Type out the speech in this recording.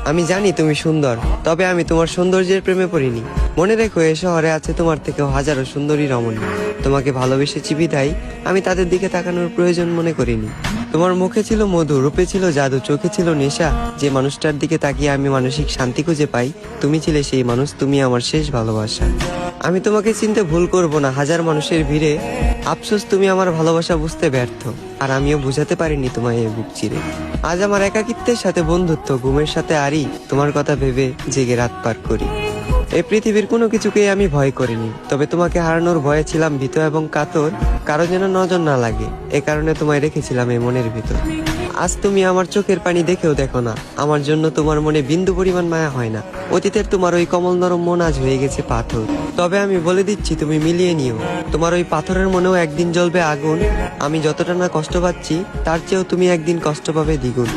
আমি জানি তুমি সুন্দর, তবে আমি তোমার সৌন্দর্যের প্রেমে পড়িনি। মনে রেখো, এ শহরে আছে তোমার থেকেও হাজারো সুন্দরী রমণী। তোমাকে ভালোবেসেছি বিধায় আমি তাদের দিকে তাকানোর প্রয়োজন মনে করিনি। তোমার মুখে ছিল মধু, রূপে ছিল জাদু, চোখে ছিল নেশা। যে মানুষটার দিকে তাকিয়ে আমি মানসিক শান্তি খুঁজে পাই, তুমি ছিলে সেই মানুষ। তুমি আমার শেষ ভালোবাসা। আমি তোমাকে চিনতে ভুল করব না হাজার মানুষের ভিড়ে। আফসোস তুমি আমার ভালোবাসা বুঝতে ব্যর্থ, আর আমিও বুঝাতে পারিনি তোমায় এই বুক চিরে। আজ আমার একাকিত্বের সাথে বন্ধুত্ব, ঘুমের সাথে আরি, তোমার কথা ভেবে জেগে রাত পার করি। এই পৃথিবীর কোনো কিছুকেই আমি ভয় করিনি, তবে তোমাকে হারানোর ভয়ে ছিলাম ভীত এবং কাতর। কারো যেন নজর না লাগে, এ কারণে তোমায় রেখেছিলাম এই মনের ভিতর। আজ তুমি আমার চোখের পানি দেখেও দেখো না, আমার জন্য তোমার মনে বিন্দু পরিমাণ মায়া হয় না। অতীতের তোমার ওই কমল নরম মন আজ হয়ে গেছে পাথর। তবে আমি বলে দিচ্ছি, তুমি মিলিয়ে নিও, তোমার ওই পাথরের মনেও একদিন জ্বলবে আগুন। আমি যতটা না কষ্ট পাচ্ছি, তার চেয়েও তুমি একদিন কষ্ট পাবে দ্বিগুণ।